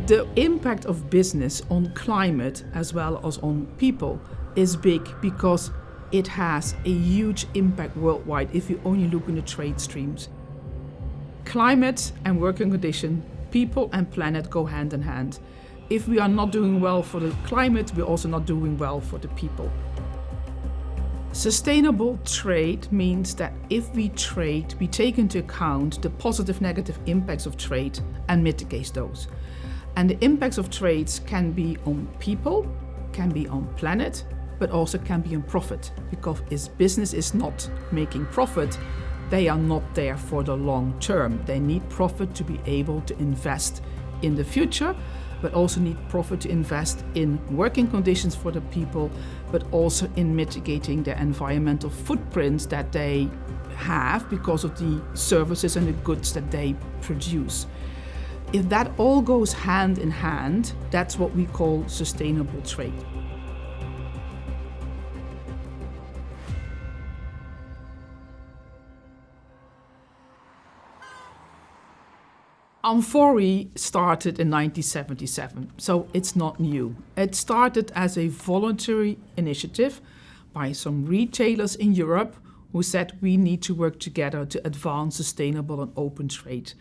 The impact of business on climate as well as on people is big because it has a huge impact worldwide if you only look in the trade streams. Climate and working condition, people and planet go hand in hand. If we are not doing well for the climate, we're also not doing well for the people. Sustainable trade means that if we trade, we take into account the positive, negative impacts of trade and mitigate those. And the impacts of trades can be on people, can be on planet, but also can be on profit. Because if business is not making profit, they are not there for the long term. They need profit to be able to invest in the future, but also need profit to invest in working conditions for the people, but also in mitigating their environmental footprints that they have because of the services and the goods that they produce. If that all goes hand in hand, that's what we call sustainable trade. Amfori started in 1977, so it's not new. It started as a voluntary initiative by some retailers in Europe who said we need to work together to advance sustainable and open trade.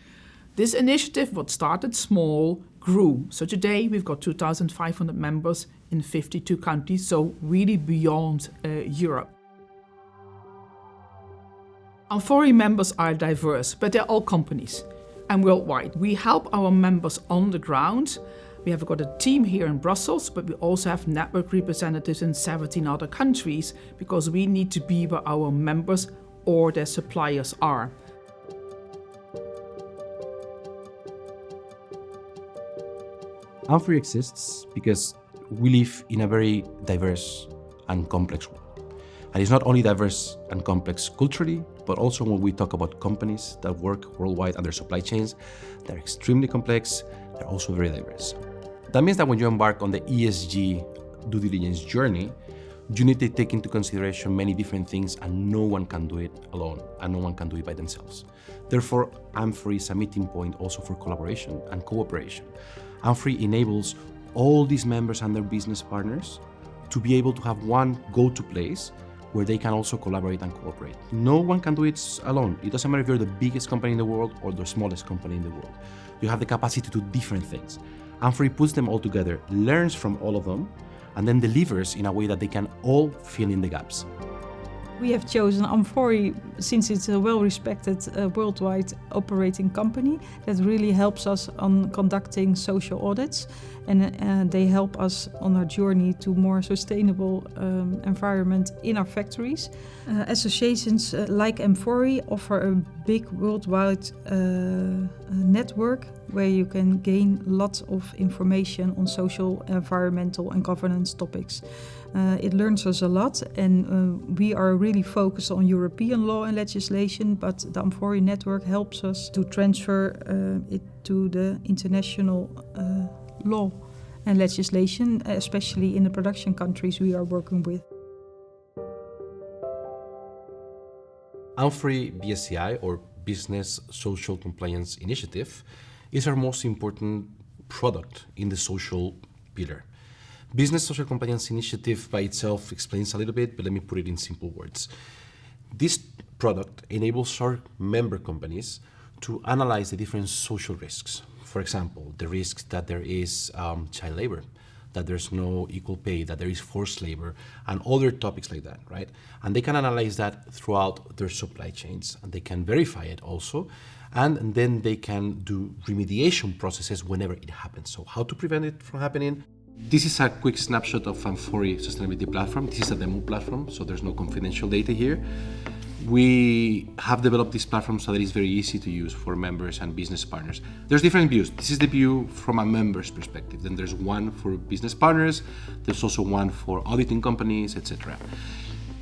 This initiative, what started small, grew. So today we've got 2,500 members in 52 countries, so really beyond Europe. Amfori members are diverse, but they're all companies. And worldwide. We help our members on the ground. We have got a team here in Brussels, but we also have network representatives in 17 other countries because we need to be where our members or their suppliers are. Amfori exists because we live in a very diverse and complex world. And it's not only diverse and complex culturally, but also when we talk about companies that work worldwide and their supply chains, they're extremely complex, they're also very diverse. That means that when you embark on the ESG due diligence journey, you need to take into consideration many different things and no one can do it alone and no one can do it by themselves. Therefore, Amfori is a meeting point also for collaboration and cooperation. Amfori enables all these members and their business partners to be able to have one go-to place where they can also collaborate and cooperate. No one can do it alone. It doesn't matter if you're the biggest company in the world or the smallest company in the world. You have the capacity to do different things. Amfori puts them all together, learns from all of them, and then delivers in a way that they can all fill in the gaps. We have chosen Amfori since it's a well-respected worldwide operating company that really helps us on conducting social audits, and they help us on our journey to more sustainable environment in our factories. Associations like Amfori offer a big worldwide network where you can gain lots of information on social, environmental and governance topics. It learns us a lot, and we are really focused on European law and legislation, but the Amfori network helps us to transfer it to the international law and legislation, especially in the production countries we are working with. Amfori BSCI, or Business Social Compliance Initiative, is our most important product in the social pillar. Business Social Compliance Initiative by itself explains a little bit, but let me put it in simple words. This product enables our member companies to analyze the different social risks. For example, the risks that there is child labor, that there's no equal pay, that there is forced labor, and other topics like that, right? And they can analyze that throughout their supply chains, and they can verify it also, and then they can do remediation processes whenever it happens. So how to prevent it from happening? This is a quick snapshot of Amfori Sustainability Platform. This is a demo platform, so there's no confidential data here. We have developed this platform so that it's very easy to use for members and business partners. There's different views. This is the view from a member's perspective. Then there's one for business partners. There's also one for auditing companies, etc.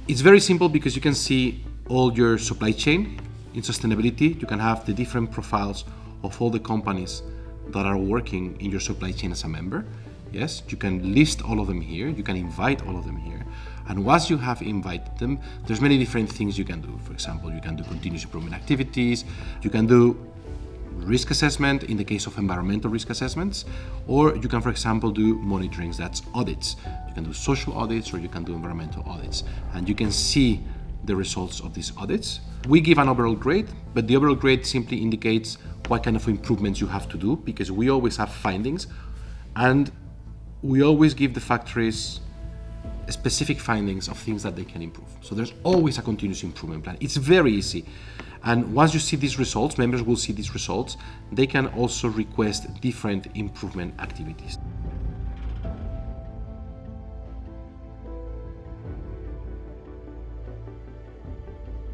It's very simple because you can see all your supply chain in sustainability. You can have the different profiles of all the companies that are working in your supply chain as a member. Yes, you can list all of them here. You can invite all of them here. And once you have invited them, there's many different things you can do. For example, you can do continuous improvement activities. You can do risk assessment in the case of environmental risk assessments, or you can, for example, do monitorings, that's audits. You can do social audits or you can do environmental audits, and you can see the results of these audits. We give an overall grade, but the overall grade simply indicates what kind of improvements you have to do, because we always have findings and we always give the factories specific findings of things that they can improve. So there's always a continuous improvement plan. It's very easy. And once you see these results, members will see these results, they can also request different improvement activities.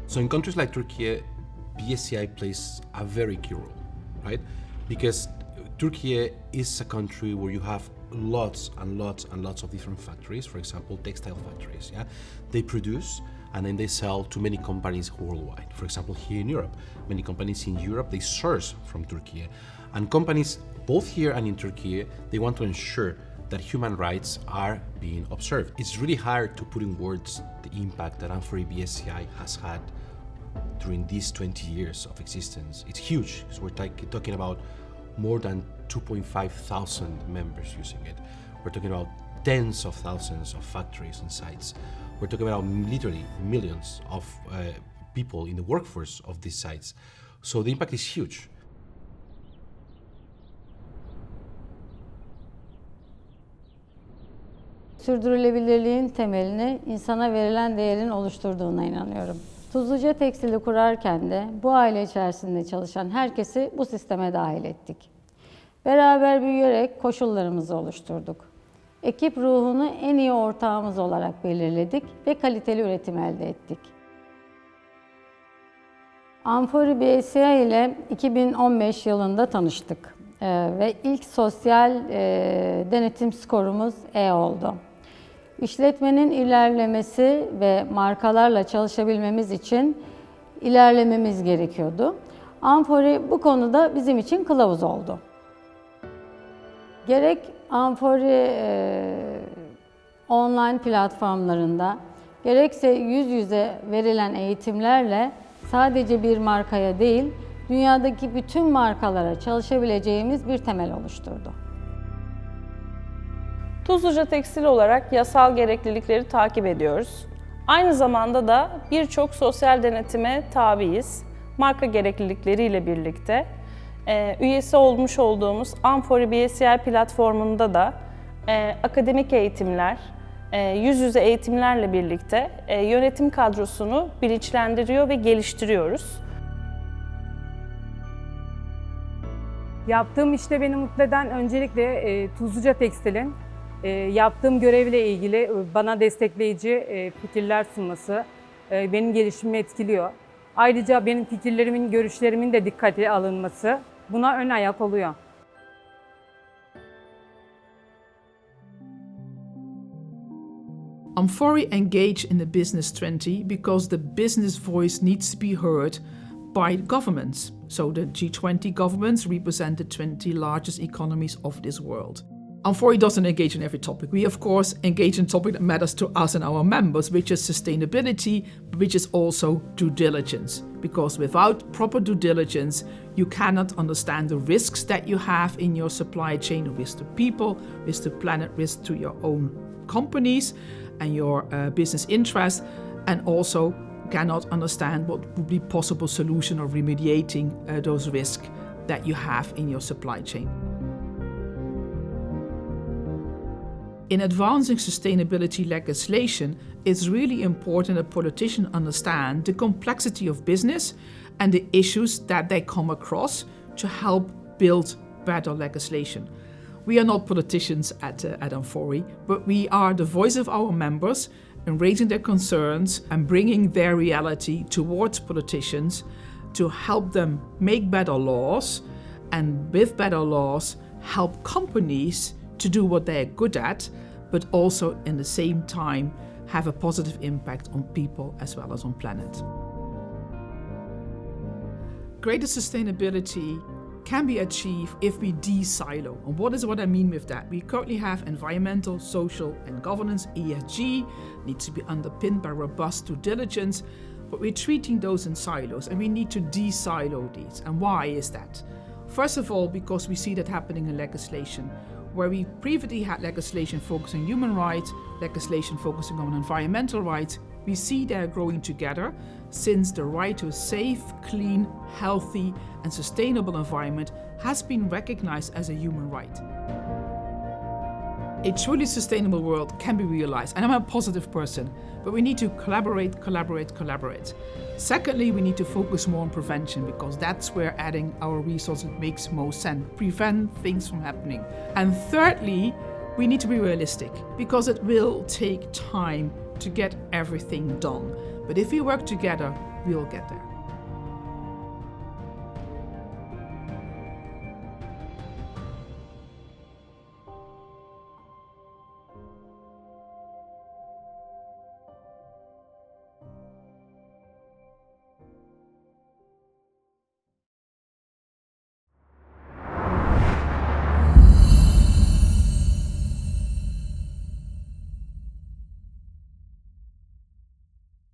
So in countries like Turkey, BSCI plays a very key role, right? Because Turkey is a country where you have lots and lots and lots of different factories, for example, textile factories, yeah? They produce and then they sell to many companies worldwide. For example, here in Europe, many companies in Europe, they source from Turkey. And companies both here and in Turkey, they want to ensure that human rights are being observed. It's really hard to put in words the impact that amfori BSCI has had during these 20 years of existence. It's huge, because we're talking about more than 2,500 members using it. We're talking about tens of thousands of factories and sites. We're talking about literally millions of people in the workforce of these sites. So the impact is huge. Sürdürülebilirliğin temelini insana verilen değerin oluşturduğuna inanıyorum. Tuzluca Tekstil'i kurarken de bu aile içerisinde çalışan herkesi bu sisteme dahil ettik. Beraber büyüyerek koşullarımızı oluşturduk. Ekip ruhunu en iyi ortağımız olarak belirledik ve kaliteli üretim elde ettik. Amfori BSCI ile 2015 yılında tanıştık ve ilk sosyal denetim skorumuz E oldu. İşletmenin ilerlemesi ve markalarla çalışabilmemiz için ilerlememiz gerekiyordu. Amfori bu konuda bizim için kılavuz oldu. Gerek Amfori online platformlarında, gerekse yüz yüze verilen eğitimlerle sadece bir markaya değil, dünyadaki bütün markalara çalışabileceğimiz bir temel oluşturdu. Tuzluca Tekstil olarak yasal gereklilikleri takip ediyoruz. Aynı zamanda da birçok sosyal denetime tabiiz. Marka gereklilikleriyle birlikte üyesi olmuş olduğumuz amfori BSCI platformunda da akademik eğitimler, yüz yüze eğitimlerle birlikte yönetim kadrosunu bilinçlendiriyor ve geliştiriyoruz. Yaptığım işte beni mutlu eden öncelikle Tuzluca Tekstil'in yaptığım görevle ilgili bana destekleyici fikirler sunması benim gelişimimi etkiliyor. Ayrıca benim fikirlerimin, görüşlerimin de dikkate alınması buna ön ayak oluyor. Amfori engage in the Business 20 because the business voice needs to be heard by governments. So the G20 governments represent the 20 largest economies of this world. Amfori doesn't engage in every topic. We, of course, engage in topic that matters to us and our members, which is sustainability, which is also due diligence. Because without proper due diligence, you cannot understand the risks that you have in your supply chain, risk to people, risk to planet, risk to your own companies and your business interests, and also cannot understand what would be possible solution of remediating those risks that you have in your supply chain. In advancing sustainability legislation, it's really important that politicians understand the complexity of business and the issues that they come across to help build better legislation. We are not politicians at Amfori, but we are the voice of our members and raising their concerns and bringing their reality towards politicians to help them make better laws, and with better laws help companies to do what they're good at, but also in the same time have a positive impact on people as well as on planet. Greater sustainability can be achieved if we de-silo. And what I mean with that? We currently have environmental, social and governance, ESG, needs to be underpinned by robust due diligence, but we're treating those in silos and we need to de-silo these. And why is that? First of all, because we see that happening in legislation, where we previously had legislation focusing on human rights, legislation focusing on environmental rights, we see they're growing together since the right to a safe, clean, healthy and sustainable environment has been recognized as a human right. A truly sustainable world can be realized, and I'm a positive person, but we need to collaborate. Secondly, we need to focus more on prevention, because that's where adding our resources makes most sense. Prevent things from happening. And thirdly, we need to be realistic, because it will take time to get everything done. But if we work together, we'll get there.